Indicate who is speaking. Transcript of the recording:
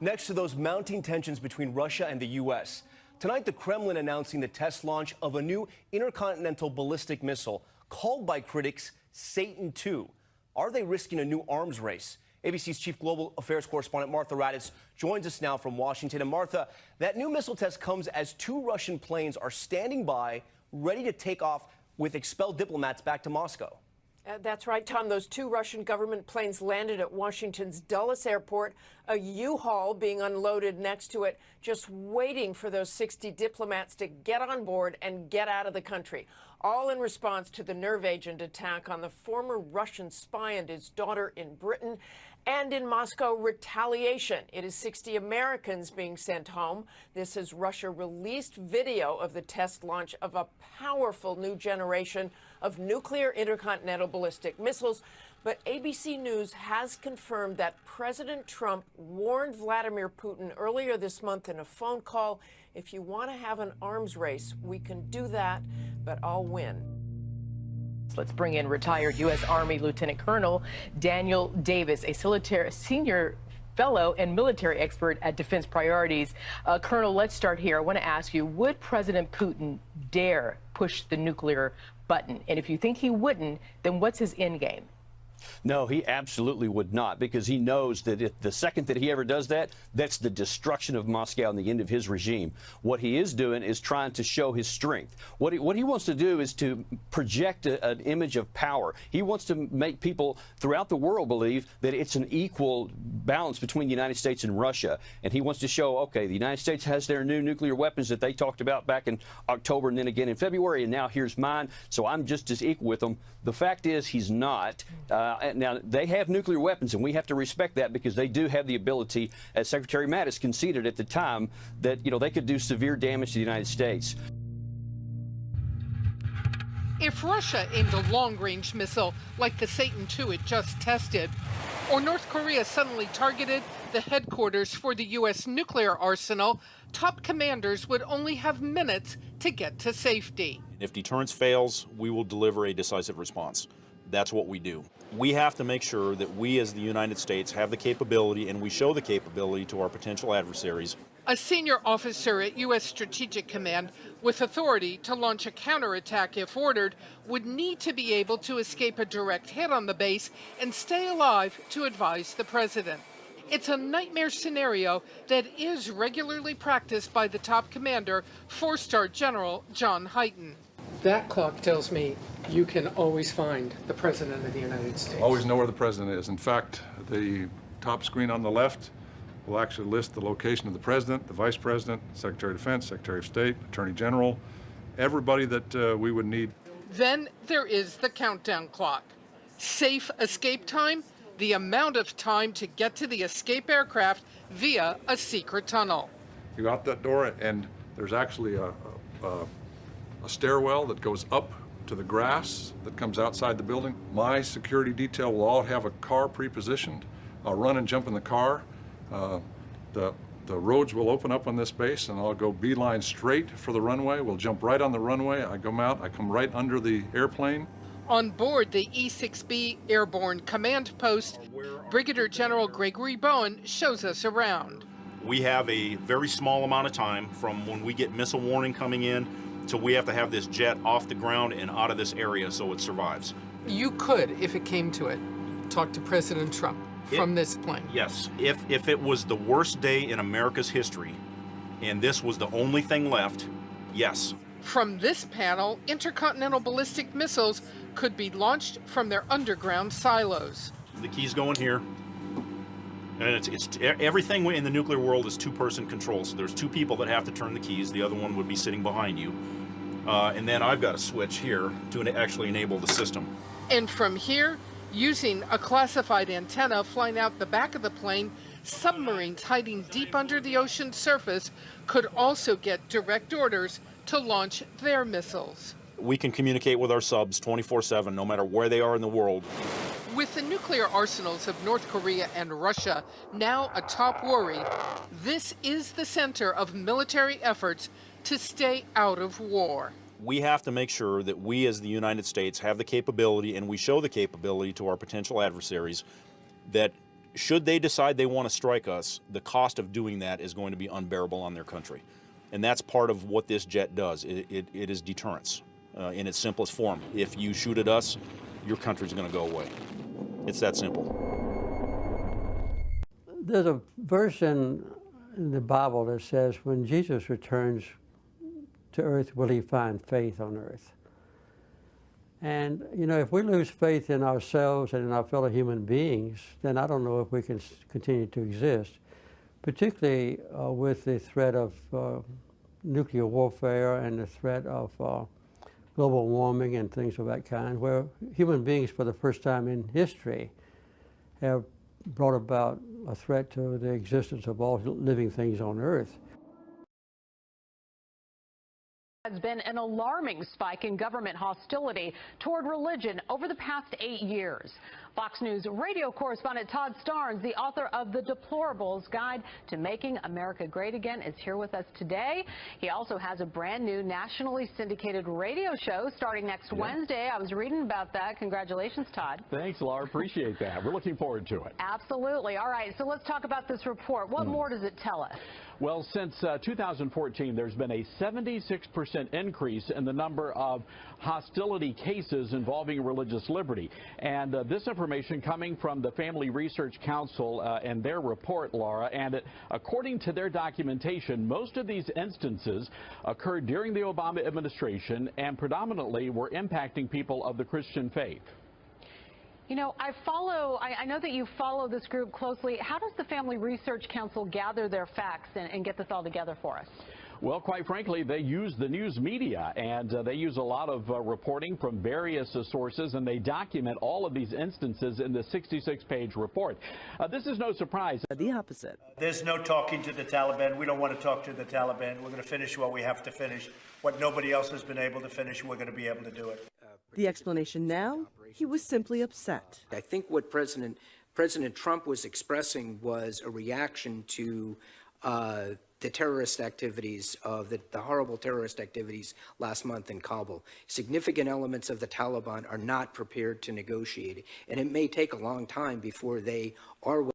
Speaker 1: Next to those mounting tensions between Russia and the U.S., tonight the Kremlin announcing the test launch of a new intercontinental ballistic missile called by critics Satan II. Are they risking a new arms race? ABC's chief global affairs correspondent Martha Raddatz joins us now from Washington. And Martha, that new missile test comes as two Russian planes are standing by, ready to take off with expelled diplomats back to Moscow.
Speaker 2: That's right, Tom. Those two Russian government planes landed at Washington's Dulles Airport, a U-Haul being unloaded next to it, just waiting for those 60 diplomats to get on board and get out of the country, all in response to the nerve agent attack on the former Russian spy and his daughter in Britain. And in Moscow, retaliation. It is 60 Americans being sent home. This as Russia released video of the test launch of a powerful new generation of nuclear intercontinental ballistic missiles. But ABC News has confirmed that President Trump warned Vladimir Putin earlier this month in a phone call, if you want to have an arms race, we can do that, but I'll win.
Speaker 3: Let's bring in retired U.S. Army Lieutenant Colonel Daniel Davis, a senior fellow and military expert at Defense Priorities. Colonel, let's start here. I want to ask you, would President Putin dare push the nuclear button? And if you think he wouldn't, then what's his end game?
Speaker 4: No, he absolutely would not, because he knows that if the second that he ever does that, that's the destruction of Moscow and the end of his regime. What he is doing is trying to show his strength. What he wants to do is to project an image of power. He wants to make people throughout the world believe that it's an equal balance between the United States and Russia. And he wants to show, okay, the United States has their new nuclear weapons that they talked about back in October and then again in February, and now here's mine, so I'm just as equal with them. The fact is he's not. Now, they have nuclear weapons, and we have to respect that, because they do have the ability, as Secretary Mattis conceded at the time, that, they could do severe damage to the United States.
Speaker 5: If Russia aimed a long-range missile like the Satan II it just tested, or North Korea suddenly targeted the headquarters for the U.S. nuclear arsenal, top commanders would only have minutes to get to safety.
Speaker 6: If deterrence fails, we will deliver a decisive response. That's what we do. We have to make sure that we as the United States have the capability, and we show the capability to our potential adversaries.
Speaker 5: A senior officer at U.S. Strategic Command with authority to launch a counterattack if ordered would need to be able to escape a direct hit on the base and stay alive to advise the president. It's a nightmare scenario that is regularly practiced by the top commander, four-star General John Hyten.
Speaker 7: That clock tells me you can always find the President of the United States.
Speaker 8: Always know where the President is. In fact, the top screen on the left will actually list the location of the President, the Vice President, Secretary of Defense, Secretary of State, Attorney General, everybody that we would need.
Speaker 5: Then there is the countdown clock. Safe escape time, the amount of time to get to the escape aircraft via a secret tunnel.
Speaker 8: You go out that door, and there's actually a stairwell that goes up to the grass that comes outside the building. My security detail will all have a car pre-positioned. I'll run and jump in the car. The roads will open up on this base, and I'll go beeline straight for the runway. We'll jump right on the runway. I come out, I come right under the airplane.
Speaker 5: On board the E-6B Airborne Command Post, Brigadier General Gregory Bowen shows us around.
Speaker 6: We have a very small amount of time from when we get missile warning coming in till we have to have this jet off the ground and out of this area so it survives.
Speaker 7: You could, if it came to it, talk to President Trump from this plane.
Speaker 6: Yes. If it was the worst day in America's history and this was the only thing left, yes.
Speaker 5: From this panel, intercontinental ballistic missiles could be launched from their underground silos.
Speaker 6: The keys go in here. And it's everything in the nuclear world is two-person control. So there's two people that have to turn the keys. The other one would be sitting behind you. And then I've got a switch here to actually enable the system.
Speaker 5: And from here, using a classified antenna flying out the back of the plane, submarines hiding deep under the ocean's surface could also get direct orders to launch their missiles.
Speaker 6: We can communicate with our subs 24/7, no matter where they are in the world.
Speaker 5: With the nuclear arsenals of North Korea and Russia now a top worry, this is the center of military efforts to stay out of war.
Speaker 6: We have to make sure that we as the United States have the capability, and we show the capability to our potential adversaries, that should they decide they want to strike us, the cost of doing that is going to be unbearable on their country. And that's part of what this jet does. It is deterrence in its simplest form. If you shoot at us, your country's going to go away. It's that simple.
Speaker 9: There's a verse in the Bible that says, when Jesus returns to earth, will he find faith on earth? And, you know, if we lose faith in ourselves and in our fellow human beings, then I don't know if we can continue to exist, particularly with the threat of nuclear warfare and the threat of global warming and things of that kind, where human beings, for the first time in history, have brought about a threat to the existence of all living things on Earth.
Speaker 10: Has been an alarming spike in government hostility toward religion over the past 8 years. Fox News radio correspondent Todd Starnes, the author of The Deplorables Guide to Making America Great Again, is here with us today. He also has a brand new nationally syndicated radio show starting next Wednesday. I was reading about that. Congratulations, Todd.
Speaker 11: Thanks, Laura. Appreciate that. We're looking forward to it.
Speaker 10: Absolutely. All right, so let's talk about this report. What more does it tell us?
Speaker 11: Well, since 2014, there's been a 76% increase in the number of hostility cases involving religious liberty. And this information coming from the Family Research Council and their report, Laura, and according to their documentation, most of these instances occurred during the Obama administration and predominantly were impacting people of the Christian faith.
Speaker 10: You know, I know that you follow this group closely. How does the Family Research Council gather their facts and get this all together for us?
Speaker 11: Well, quite frankly, they use the news media, and they use a lot of reporting from various sources, and they document all of these instances in the 66-page report. This is no surprise.
Speaker 12: The opposite.
Speaker 13: There's no talking to the Taliban. We don't want to talk to the Taliban. We're going to finish what we have to finish. What nobody else has been able to finish, we're going to be able to do it.
Speaker 12: The explanation now, he was simply upset.
Speaker 14: I think what President Trump was expressing was a reaction to the terrorist activities of the horrible terrorist activities last month in Kabul. Significant elements of the Taliban are not prepared to negotiate, and it may take a long time before they are